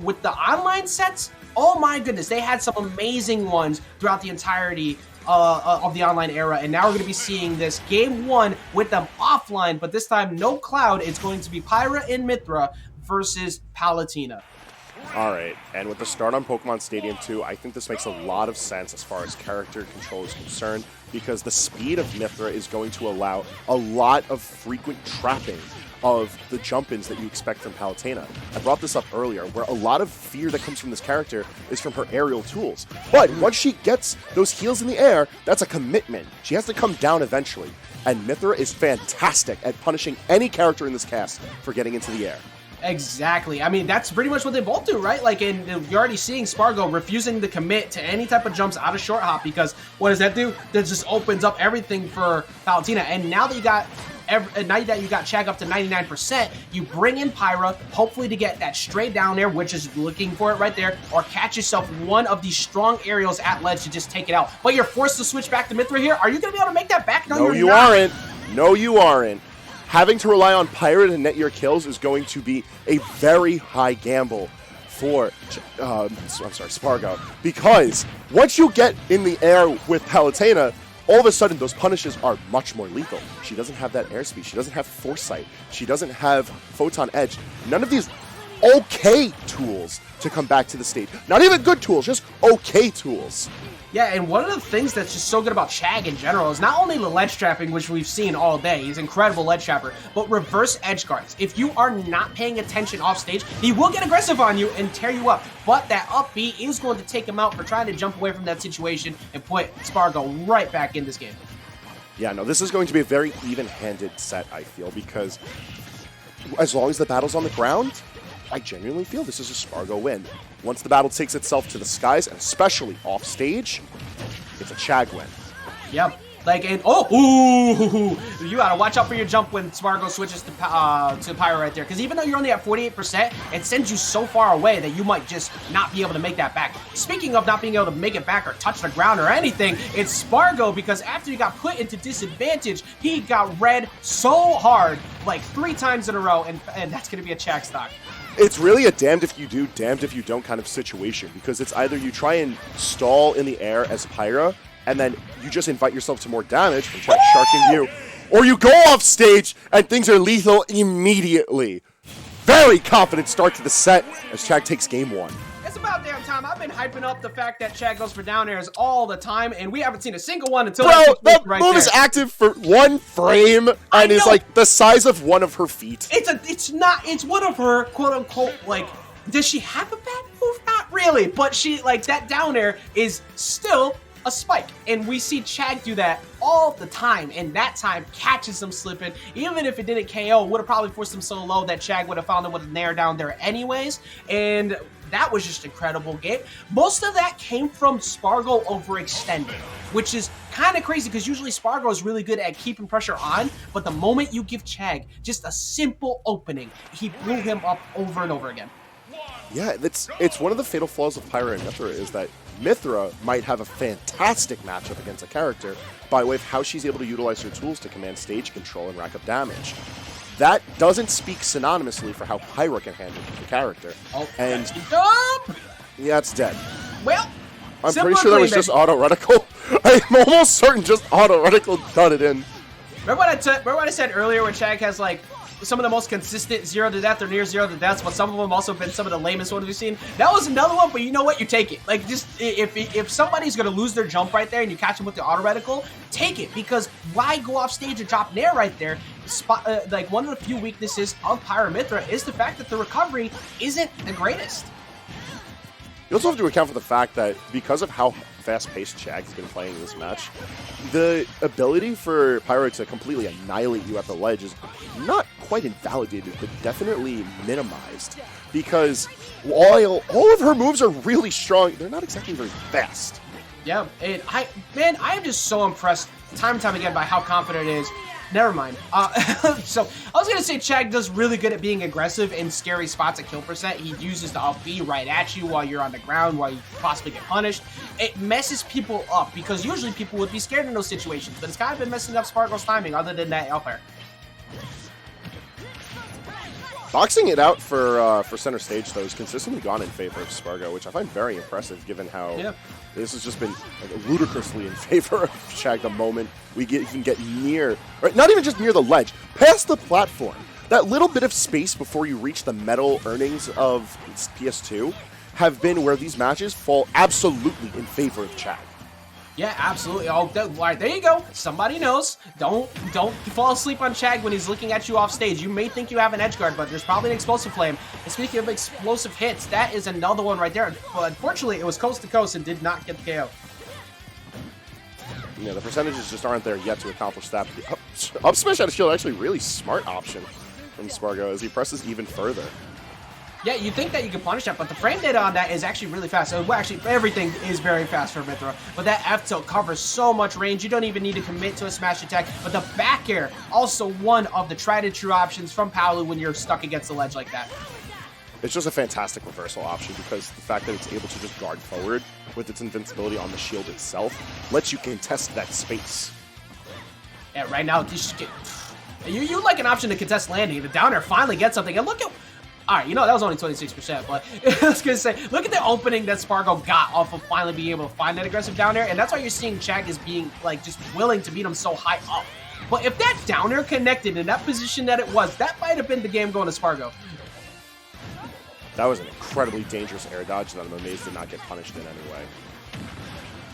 with the online sets, oh my goodness, they had some amazing ones throughout the entirety of the online era, and now we're going to be seeing this game 1 with them offline, but this time no Cloud. It's going to be Pyra and Mythra versus Palutena. All right, and with the start on Pokemon Stadium 2, I think this makes a lot of sense as far as character control is concerned, because the speed of Mythra is going to allow a lot of frequent trapping of the jump-ins that you expect from Palutena. I brought this up earlier, where a lot of fear that comes from this character is from her aerial tools. But once she gets those heels in the air, that's a commitment. She has to come down eventually. And Mythra is fantastic at punishing any character in this cast for getting into the air. Exactly. I mean, that's pretty much what they both do, right? Like, and you're already seeing Spargo refusing to commit to any type of jumps out of short hop, because what does that do? That just opens up everything for Palutena. And now that you got Chag up to 99%, you bring in Pyra, hopefully to get that straight down there, which is looking for it right there, or catch yourself one of these strong aerials at ledge to just take it out. But you're forced to switch back to Mythra here. Are you going to be able to make that back? No, you aren't. No, you aren't. Having to rely on Pyra to net your kills is going to be a very high gamble for Spargo, because once you get in the air with Palutena, all of a sudden those punishes are much more lethal. She doesn't have that airspeed. She doesn't have foresight. She doesn't have photon edge. None of these okay tools to come back to the stage. Not even good tools, just okay tools. Yeah, and one of the things that's just so good about Chag in general is not only the ledge trapping, which we've seen all day, he's an incredible ledge trapper, but reverse edge guards. If you are not paying attention off stage, he will get aggressive on you and tear you up, but that up B is going to take him out for trying to jump away from that situation and put Spargo right back in this game. Yeah, no, this is going to be a very even-handed set, I feel, because as long as the battle's on the ground, I genuinely feel this is a Spargo win. Once the battle takes itself to the skies, and especially off stage, it's a Chag win. Yep. Like, and ooh, you gotta watch out for your jump when Spargo switches to Pyra right there, because even though you're only at 48%, it sends you so far away that you might just not be able to make that back. Speaking of not being able to make it back or touch the ground or anything, it's Spargo, because after he got put into disadvantage, he got read so hard, like 3 times in a row, and that's gonna be a Chag stock. It's really a damned if you do, damned if you don't kind of situation, because it's either you try and stall in the air as Pyra, and then you just invite yourself to more damage from Chag sharking you, or you go off stage and things are lethal immediately. Very confident start to the set as Chag takes game 1. It's about damn time. I've been hyping up the fact that Chag goes for down airs all the time, and we haven't seen a single one until the move is active for 1 frame and is like the size of one of her feet. It's one of her quote unquote, like, does she have a bad move? Not really, but she, like, that down air is still a spike, and we see Chag do that all the time, and that time catches him slipping. Even if it didn't KO, would have probably forced him so low that Chag would have found him with a nair down there anyways, and that was just incredible game. Most of that came from Spargo overextending, which is kind of crazy because usually Spargo is really good at keeping pressure on, but the moment you give Chag just a simple opening, he blew him up over and over again. Yeah, it's one of the fatal flaws of Pyra and Mythra is that Mythra might have a fantastic matchup against a character by way of how she's able to utilize her tools to command stage control and rack up damage. That doesn't speak synonymously for how Pyra can handle the character. Oh, and yeah, it's dead. Well, I'm pretty sure that was just auto-reticle. I'm almost certain just auto-reticle got it in. Remember what I said earlier when Chag has, like, some of the most consistent 0 to death or near 0 to deaths, but some of them also been some of the lamest ones we've seen? That was another one, but you know what? You take it. Like, just, if somebody's going to lose their jump right there and you catch them with the auto-reticle, take it, because why go off stage and drop nair right there? Like, one of the few weaknesses of Pyra Mythra is the fact that the recovery isn't the greatest. You also have to account for the fact that because of how fast-paced Chag's been playing in this match, the ability for Pyra to completely annihilate you at the ledge is not quite invalidated, but definitely minimized. Because while all of her moves are really strong, they're not exactly very fast. Yeah, and I am just so impressed time and time again by how confident it is. Never mind. So I was gonna say Chag does really good at being aggressive in scary spots at kill percent. He uses the up B right at you while you're on the ground, while you possibly get punished. It messes people up because usually people would be scared in those situations, but it's kind of been messing up Spargo's timing other than that up air. Boxing it out for center stage, though, has consistently gone in favor of Spargo, which I find very impressive given how this has just been like, ludicrously in favor of Chag the moment we can get near, right? Not even just near the ledge, past the platform. That little bit of space before you reach the metal earnings of PS2 have been where these matches fall absolutely in favor of Chag. Yeah, absolutely. Oh, right, there you go. Somebody knows. Don't fall asleep on Chag when he's looking at you off stage. You may think you have an edge guard, but there's probably an explosive flame. And speaking of explosive hits, that is another one right there. But unfortunately, it was coast to coast and did not get the KO. Yeah, the percentages just aren't there yet to accomplish that. Up smash out of shield, actually really smart option from Spargo as he presses even further. Yeah, you think that you can punish that, but the frame data on that is actually really fast. So, well, actually, everything is very fast for Mythra, but that F tilt covers so much range, you don't even need to commit to a smash attack. But the back air, also one of the tried and true options from Palu when you're stuck against the ledge like that. It's just a fantastic reversal option because the fact that it's able to just guard forward with its invincibility on the shield itself lets you contest that space. Yeah, right now, you like an option to contest landing. The down air finally gets something, and look at... Alright, you know, that was only 26%, but I was going to say, look at the opening that Spargo got off of finally being able to find that aggressive down air, and that's why you're seeing Chag is being, like, just willing to beat him so high up. But if that down air connected in that position that it was, that might have been the game going to Spargo. That was an incredibly dangerous air dodge that I'm amazed did not get punished in anyway.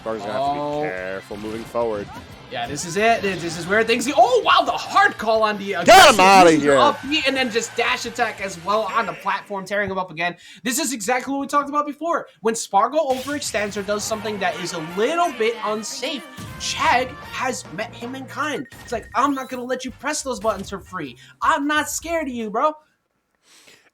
Spargo's going to have to be careful moving forward. Yeah, this is it. This is where things go. Oh, wow, the hard call on the... Get him out of here! Up, and then just dash attack as well on the platform, tearing him up again. This is exactly what we talked about before. When Spargo overextends or does something that is a little bit unsafe, Chag has met him in kind. It's like, I'm not going to let you press those buttons for free. I'm not scared of you, bro.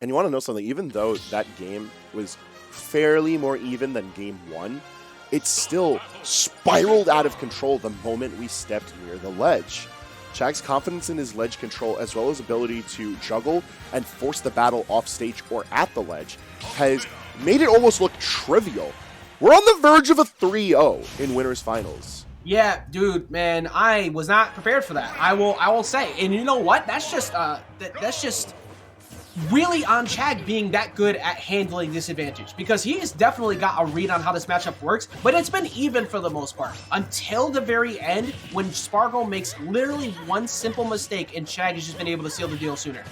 And you want to know something? Even though that game was fairly more even than game one, it still spiraled out of control the moment we stepped near the ledge. Chag's confidence in his ledge control, as well as ability to juggle and force the battle off stage or at the ledge, has made it almost look trivial. We're on the verge of a 3-0 in winners finals. Yeah, dude, man, I was not prepared for that. I will say, and you know what? That's just really on Chag being that good at handling disadvantage, because he has definitely got a read on how this matchup works, but it's been even for the most part until the very end when Spargo makes literally one simple mistake and Chag has just been able to seal the deal sooner.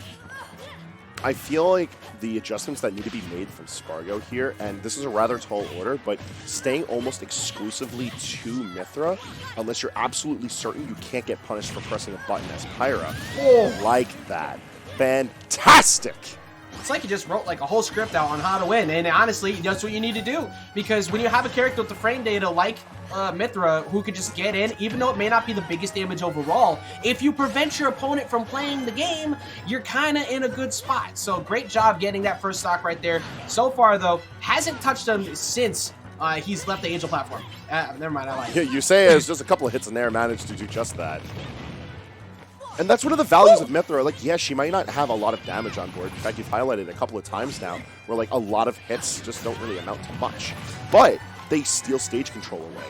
I feel like the adjustments that need to be made from Spargo here, and this is a rather tall order, but staying almost exclusively to Mythra, unless you're absolutely certain you can't get punished for pressing a button as Pyra. Oh, like that. Fantastic! It's like you just wrote like a whole script out on how to win, and honestly, that's what you need to do. Because when you have a character with the frame data like Mythra, who could just get in, even though it may not be the biggest damage overall, if you prevent your opponent from playing the game, you're kind of in a good spot. So great job getting that first stock right there. So far, though, hasn't touched him since he's left the Angel platform. Never mind, I lied. You say it's just a couple of hits in there managed to do just that. And that's one of the values of Mythra. Like, yes, she might not have a lot of damage on board. In fact, you've highlighted a couple of times now where, like, a lot of hits just don't really amount to much. But they steal stage control away.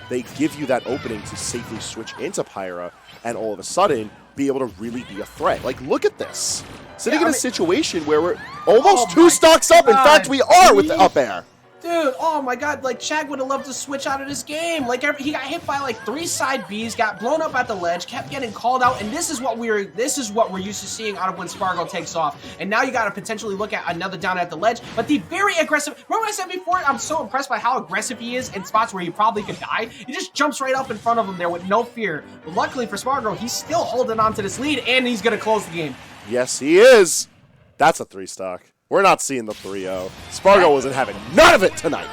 They give you that opening to safely switch into Pyra and all of a sudden be able to really be a threat. Like, look at this. Sitting in a situation where we're almost two stocks up. In fact, we are with the up air. Dude, oh my god, like, Chag would have loved to switch out of this game. Like, he got hit by, like, 3 side Bs, got blown up at the ledge, kept getting called out, and this is what we're used to seeing out of when Spargo takes off. And now you gotta potentially look at another down at the ledge, but the very aggressive, remember I said before, I'm so impressed by how aggressive he is in spots where he probably could die. He just jumps right up in front of him there with no fear. But luckily for Spargo, he's still holding on to this lead, and he's gonna close the game. Yes, he is. That's a 3-stock. We're not seeing the 3-0. Spargo wasn't having none of it tonight.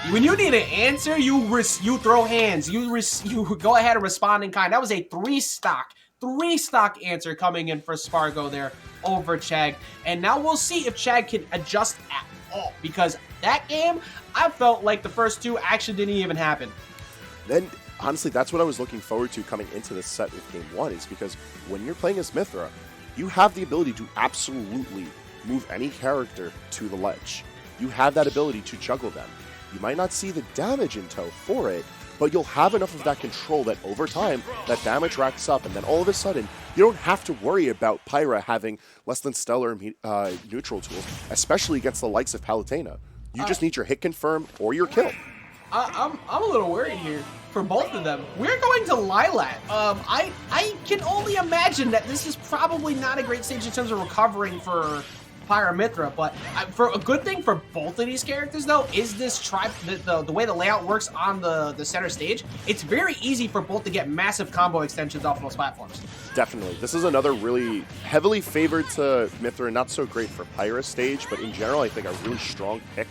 When you need an answer, you throw hands. You go ahead and respond in kind. That was a 3-stock answer coming in for Spargo there over Chag. And now we'll see if Chag can adjust at all, because that game, I felt like the first 2 actually didn't even happen. Then, honestly, that's what I was looking forward to coming into this set with game 1, is because when you're playing as Mythra, you have the ability to absolutely move any character to the ledge. You have that ability to juggle them. You might not see the damage in tow for it, but you'll have enough of that control that over time, that damage racks up, and then all of a sudden, you don't have to worry about Pyra having less than stellar neutral tools, especially against the likes of Palutena. You just need your hit confirm or your kill. I'm a little worried here for both of them. We're going to Lylat. I can only imagine that this is probably not a great stage in terms of recovering for Pyra Mythra, but for a good thing for both of these characters though is this the way the layout works on the center stage. It's very easy for both to get massive combo extensions off of those platforms. Definitely. This is another really heavily favored to Mythra, not so great for Pyra stage, but in general I think a really strong pick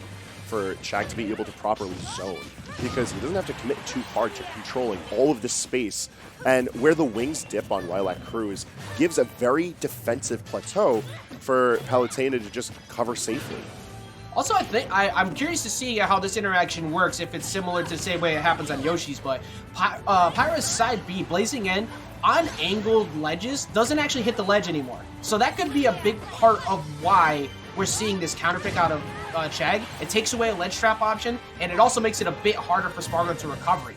for Chag to be able to properly zone, because he doesn't have to commit too hard to controlling all of this space, and where the wings dip on Lylat Cruise gives a very defensive plateau for Palutena to just cover safely. Also, I think I'm curious to see how this interaction works, if it's similar to the same way it happens on Yoshi's, but Pyra's side B, blazing in on angled ledges, doesn't actually hit the ledge anymore. So that could be a big part of why we're seeing this counterpick out of Chag. It takes away a ledge trap option, and it also makes it a bit harder for Spargo to recover.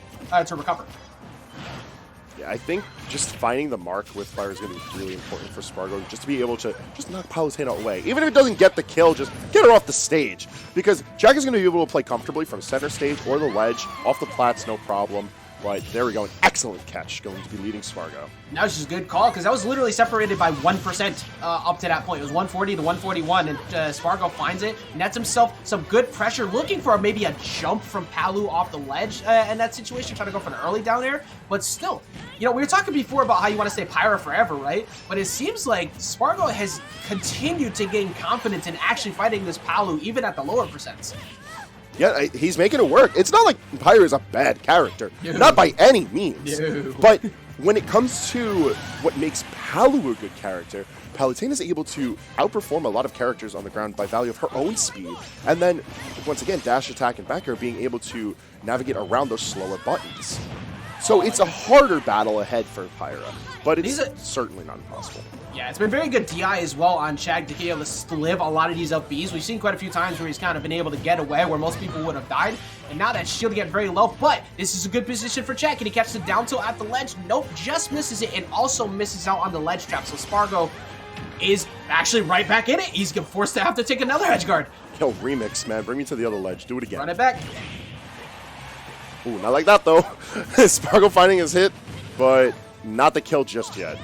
Yeah, I think just finding the mark with fire is going to be really important for Spargo, just to be able to just knock Palutena away. Even if it doesn't get the kill, just get her off the stage, because Chag is going to be able to play comfortably from center stage or the ledge, off the plats, no problem. But there we go, an excellent catch going to be leading Spargo. That was just a good call, because that was literally separated by 1% up to that point. It was 140 to 141, and Spargo finds it, nets himself some good pressure, looking for maybe a jump from Palu off the ledge in that situation, trying to go for the early down air. But still, you know, we were talking before about how you want to stay Pyra forever, right? But it seems like Spargo has continued to gain confidence in actually fighting this Palu, even at the lower percents. Yeah, he's making it work. It's not like Pyra is a bad character. Not by any means. But when it comes to what makes Palu a good character, Palutena is able to outperform a lot of characters on the ground by value of her own speed. And then, once again, dash attack and back air being able to navigate around those slower buttons. So it's a harder battle ahead for Pyra, but it's certainly not impossible. Yeah, it's been very good DI as well on Chag to be able to live a lot of these up Bs. We've seen quite a few times where he's kind of been able to get away where most people would have died. And now that shield getting very low, but this is a good position for Chag. Can he catch the down tilt at the ledge? Nope, just misses it and also misses out on the ledge trap. So Spargo is actually right back in it. He's forced to have to take another edge guard. Yo, remix, man. Bring me to the other ledge. Do it again. Run it back. Ooh, not like that, though. Spargo finding his hit, but not the kill just yet.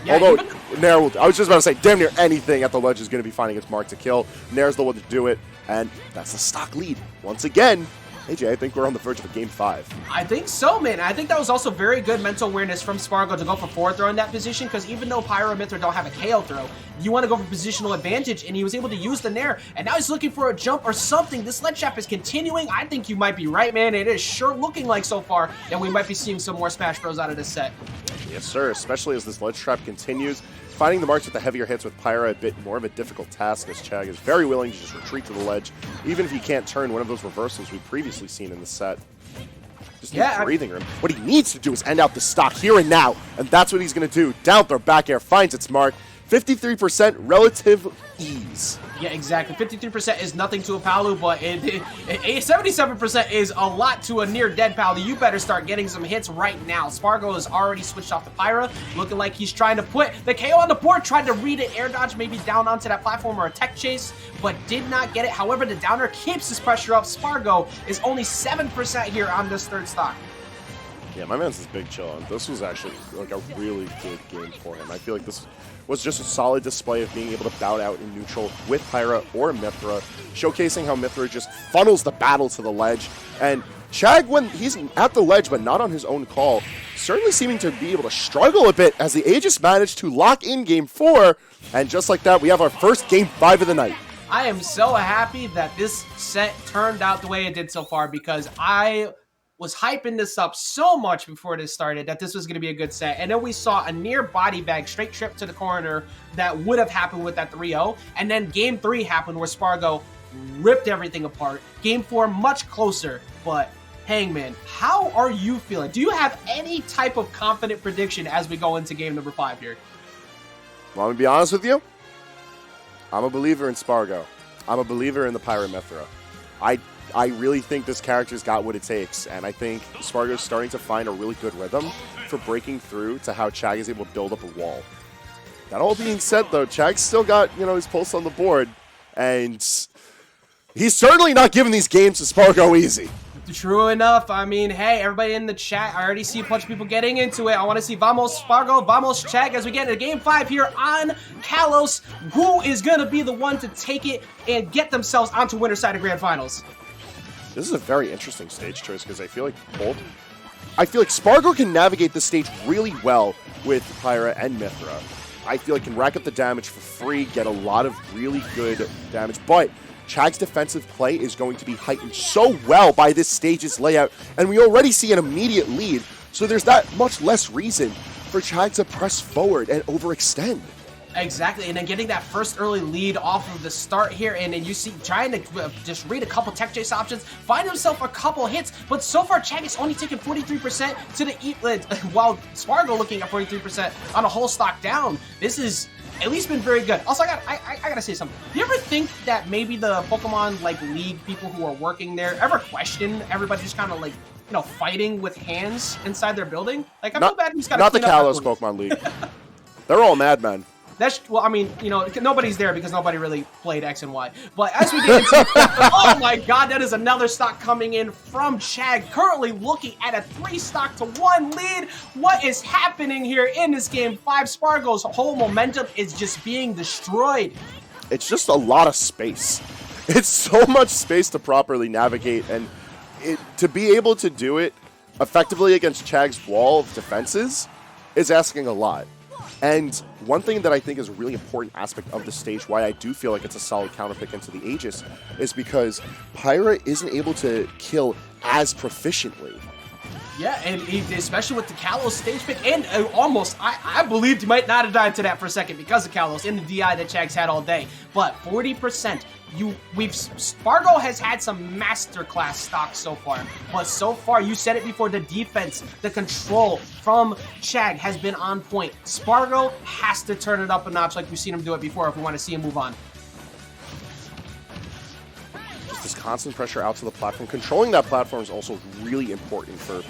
Yeah, although, Nair I was just about to say, damn near anything at the ledge is going to be finding its mark to kill. Nair's the one to do it, and that's a stock lead. Once again, AJ, I think we're on the verge of a Game 5. I think so, man. I think that was also very good mental awareness from Spargo to go for forward throw in that position, because even though Pyra and Mythra don't have a KO throw, you want to go for positional advantage, and he was able to use the Nair, and now he's looking for a jump or something. This ledge trap is continuing. I think you might be right, man. It is sure looking like so far that we might be seeing some more Smash Bros out of this set. Yes, sir, especially as this ledge trap continues. Finding the marks with the heavier hits with Pyra a bit more of a difficult task, as Chag is very willing to just retreat to the ledge, even if he can't turn one of those reversals we've previously seen in the set. Just needs breathing room. What he needs to do is end out the stock here and now, and that's what he's going to do. Down throw, back air, finds its mark. 53% relative ease. Yeah, exactly. 53% is nothing to a Palu, but 77% is a lot to a near-dead Palu. You better start getting some hits right now. Spargo has already switched off to Pyra, looking like he's trying to put the KO on the board, tried to read it, air dodge, maybe down onto that platform or a tech chase, but did not get it. However, the downer keeps his pressure up. Spargo is only 7% here on this third stock. Yeah, my man's this big chill, and this was actually like a really good game for him. I feel like this was just a solid display of being able to bout out in neutral with Pyra or Mythra, showcasing how Mythra just funnels the battle to the ledge. And Chag, when he's at the ledge but not on his own call, certainly seeming to be able to struggle a bit as the Aegis managed to lock in Game 4. And just like that, we have our first Game 5 of the night. I am so happy that this set turned out the way it did so far, because I was hyping this up so much before this started that this was going to be a good set. And then we saw a near body bag straight trip to the corner that would have happened with that 3-0. And then Game 3 happened where Spargo ripped everything apart. Game 4 much closer, but Hangman, how are you feeling? Do you have any type of confident prediction as we go into game number 5 here? Well, I'm going to be honest with you. I'm a believer in Spargo. I'm a believer in the Pyra Mythra. I really think this character's got what it takes, and I think Spargo's starting to find a really good rhythm for breaking through to how Chag is able to build up a wall. That all being said, though, Chag's still got, you know, his pulse on the board, and he's certainly not giving these games to Spargo easy. True enough. I mean, hey, everybody in the chat, I already see a bunch of people getting into it. I want to see Vamos Spargo, Vamos Chag as we get into Game 5 here on Kalos. Who is going to be the one to take it and get themselves onto winner's side of Grand Finals? This is a very interesting stage choice because I feel like Spargo can navigate the stage really well with Pyra and Mythra. I feel like can rack up the damage for free, get a lot of really good damage, but Chag's defensive play is going to be heightened so well by this stage's layout, and we already see an immediate lead, so there's that much less reason for Chag to press forward and overextend. Exactly, and then getting that first early lead off of the start here, and then you see trying to just read a couple tech chase options, find himself a couple hits, but so far Chag is only taking 43% to the while Spargo looking at 43% on a whole stock down. This is at least been very good. Also, I gotta say something. Do you ever think that maybe the Pokemon like League people who are working there ever question everybody just kind of like, you know, fighting with hands inside their building? Like, I feel bad he's got to. Not the Kalos Pokemon League. They're all madmen. That's, well, I mean, you know, nobody's there because nobody really played X and Y. But as we get into, oh my God, that is another stock coming in from Chag, currently looking at a 3-stock-to-1 lead. What is happening here in this Game 5? Spargo's whole momentum is just being destroyed. It's just a lot of space. It's so much space to properly navigate, and to be able to do it effectively against Chag's wall of defenses is asking a lot. And one thing that I think is a really important aspect of the stage, why I do feel like it's a solid counterpick into the Aegis, is because Pyra isn't able to kill as proficiently. Yeah, and especially with the Kalos stage pick, and almost, I believed he might not have died to that for a second because of Kalos and the DI that Chag's had all day. But 40%, Spargo has had some masterclass stocks so far, but so far, you said it before, the defense, the control from Chag has been on point. Spargo has to turn it up a notch like we've seen him do it before if we want to see him move on. Just this constant pressure out to the platform. Controlling that platform is also really important for